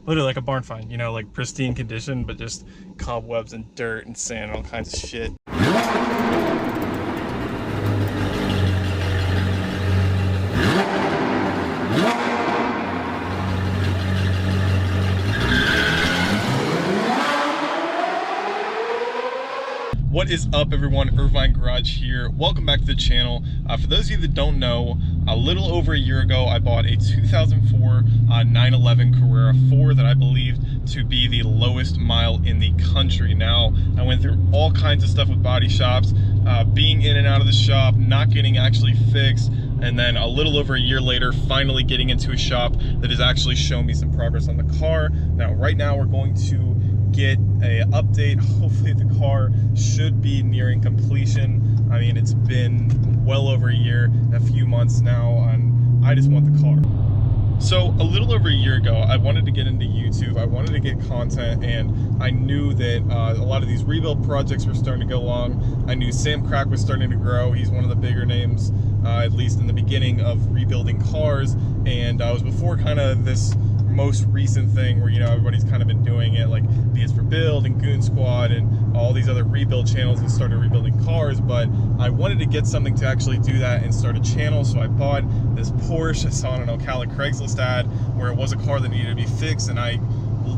literally like a barn find, you know, like pristine condition, but just cobwebs and dirt and sand and all kinds of shit. What is up, everyone? Irvine Garage here. Welcome back to the channel. For those of you that don't know, a little over a year ago, I bought a 2004 911 Carrera 4 that I believed to be the lowest mile in the country. Now, I went through all kinds of stuff with body shops, being in and out of the shop, not getting actually fixed, and then a little over a year later, finally getting into a shop that has actually shown me some progress on the car. Now, right now, we're going to get a update. Hopefully the car should be nearing completion. I mean, it's been well over a year, a few months now, and I just want the car. So a little over a year ago, I wanted to get into YouTube. I wanted to get content, and I knew that a lot of these rebuild projects were starting to go along. I knew Sam Crack was starting to grow. He's one of the bigger names, at least in the beginning of rebuilding cars, and I was before kind of this most recent thing where, you know, everybody's kind of been doing it, like BS for Build and Goon Squad and all these other rebuild channels that started rebuilding cars. But I wanted to get something to actually do that and start a channel, so I bought this Porsche. I saw on an Ocala Craigslist ad where it was a car that needed to be fixed, and I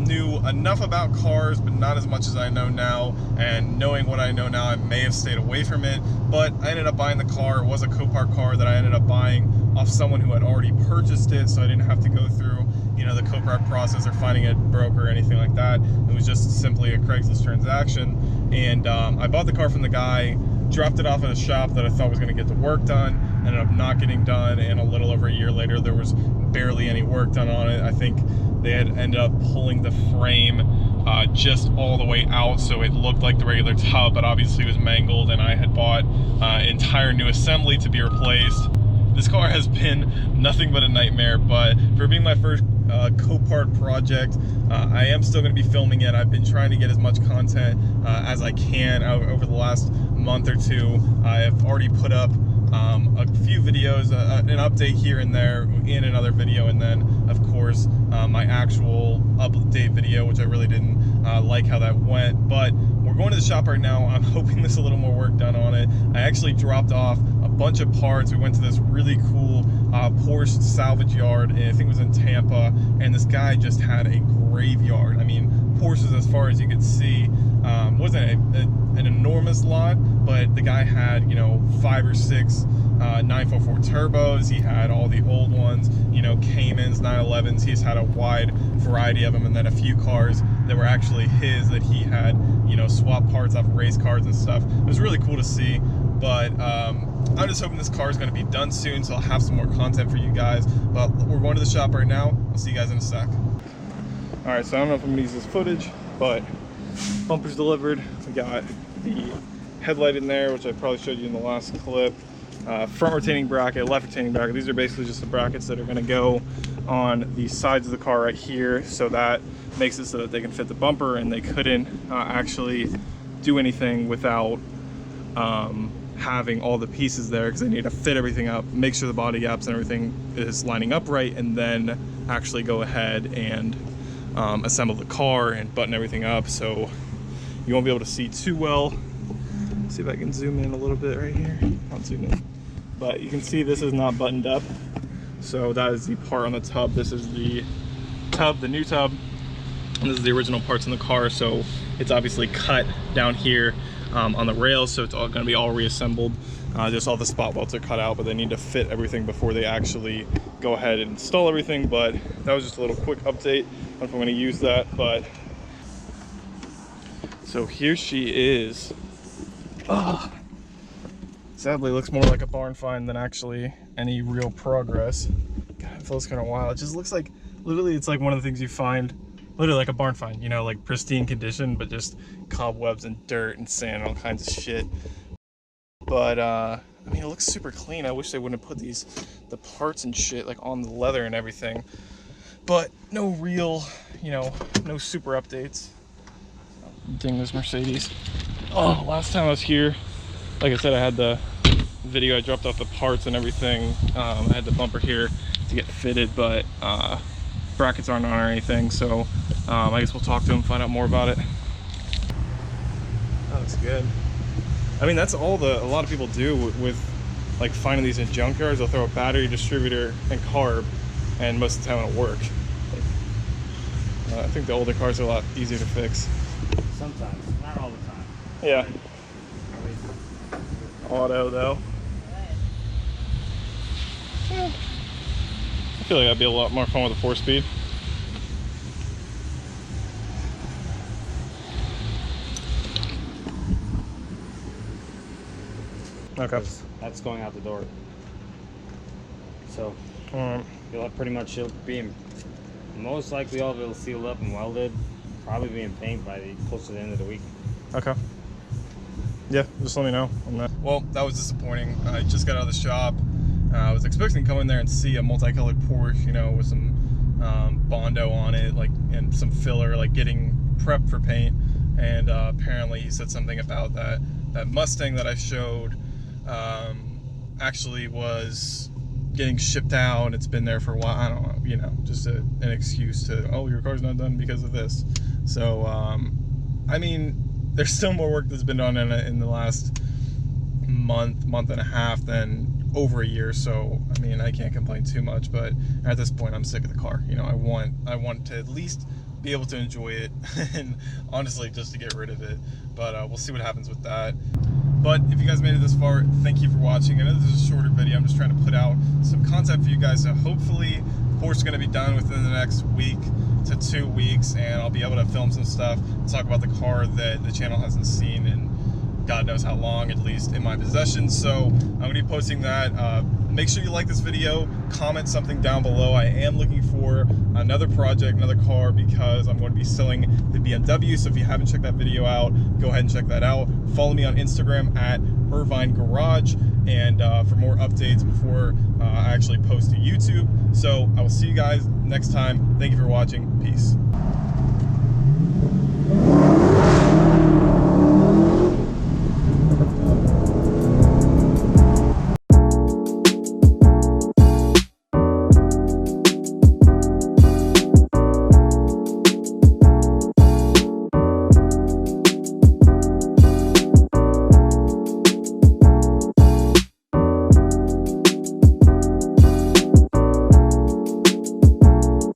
knew enough about cars, but not as much as I know now. And knowing what I know now, I may have stayed away from it, but I ended up buying the car. It was a Copart car that I ended up buying off someone who had already purchased it, so I didn't have to go through, you know, the Copart process or finding a broker or anything like that. It was just simply a Craigslist transaction. And I bought the car from the guy, dropped it off at a shop that I thought was going to get the work done, ended up not getting done, and a little over a year later there was barely any work done on it. I think they had ended up pulling the frame just all the way out, so it looked like the regular tub, but obviously it was mangled, and I had bought entire new assembly to be replaced. This car has been nothing but a nightmare, but for being my first Copart project, I am still going to be filming it. I've been trying to get as much content as I can over the last month or two. I have already put up a few videos, an update here and there in another video, and then of course my actual update video, which I really didn't like how that went. But we're going to the shop right now. I'm hoping there's a little more work done on it. I actually dropped off a bunch of parts. We went to this really cool Porsche salvage yard, and I think it was in Tampa, and this guy just had a graveyard. I mean, Porsches, as far as you could see, wasn't an enormous lot, but the guy had, you know, 5 or 6 944 turbos. He had all the old ones, you know, Caymans, 911s. He's had a wide variety of them, and then a few cars that were actually his that he had, you know, swap parts off of race cars and stuff. It was really cool to see. But I'm just hoping this car is going to be done soon, so I'll have some more content for you guys. But we're going to the shop right now. I'll see you guys in a sec. All right, so I don't know if I'm going to use this footage, but bumper's delivered. We got the headlight in there, which I probably showed you in the last clip. Front retaining bracket, left retaining bracket. These are basically just the brackets that are going to go on the sides of the car right here, so that makes it so that they can fit the bumper, and they couldn't actually do anything without having all the pieces there, because they need to fit everything up, make sure the body gaps and everything is lining up right, and then actually go ahead and assemble the car and button everything up. So you won't be able to see too well. Let's see if I can zoom in a little bit right here. I'll zoom in, but you can see this is not buttoned up. So that is the part on the tub. This is the tub, the new tub, and this is the original parts in the car. So it's obviously cut down here on the rails, so it's all going to be all reassembled. Just all the spot welds are cut out, but they need to fit everything before they actually go ahead and install everything. But that was just a little quick update. I don't know if I'm going to use that, but so here she is. Oh, sadly, it looks more like a barn find than actually any real progress. God, it feels kind of wild. It just looks like, literally, it's like one of the things you find, literally like a barn find, you know, like pristine condition, but just cobwebs and dirt and sand and all kinds of shit. But I mean, it looks super clean. I wish they wouldn't have put the parts and shit like on the leather and everything. But no real, you know, no super updates. Dang this Mercedes. Oh, last time I was here, like I said, I had the video, I dropped off the parts and everything. I had the bumper here to get fitted, but brackets aren't on or anything, so I guess we'll talk to him, find out more about it. That looks good. I mean, that's all a lot of people do with like finding these in junkyards. They'll throw a battery, distributor, and carb, and most of the time it'll work. I think the older cars are a lot easier to fix. Sometimes, not all the time. Yeah. Auto though. Yeah. I feel like that'd be a lot more fun with a 4-speed. Okay. That's going out the door. So you'll pretty much be most likely all of it'll sealed up and welded. Probably be in paint by close to the end of the week. Okay. Yeah, just let me know on that. Well, that was disappointing. I just got out of this job. I was expecting to come in there and see a multicolored Porsche, you know, with some Bondo on it, like, and some filler, like getting prepped for paint. And apparently he said something about that Mustang that I showed actually was getting shipped out. It's been there for a while. I don't know, you know, just an excuse to, oh, your car's not done because of this. So, I mean, there's still more work that's been done in the last month and a half than over a year. So, I mean, I can't complain too much, but at this point, I'm sick of the car. You know, I want to at least be able to enjoy it, and honestly, just to get rid of it. But we'll see what happens with that. But if you guys made it this far, thank you for watching. I know this is a shorter video. I'm just trying to put out some content for you guys. So hopefully, Porsche is going to be done within the next week to 2 weeks, and I'll be able to film some stuff, talk about the car that the channel hasn't seen in God knows how long, at least in my possession. So I'm going to be posting that. Make sure you like this video, comment something down below. I am looking for another project, another car, because I'm going to be selling the BMW. So if you haven't checked that video out, go ahead and check that out. Follow me on Instagram at Irvine Garage, and for more updates before I actually post to YouTube. So I will see you guys next time. Thank you for watching. Peace.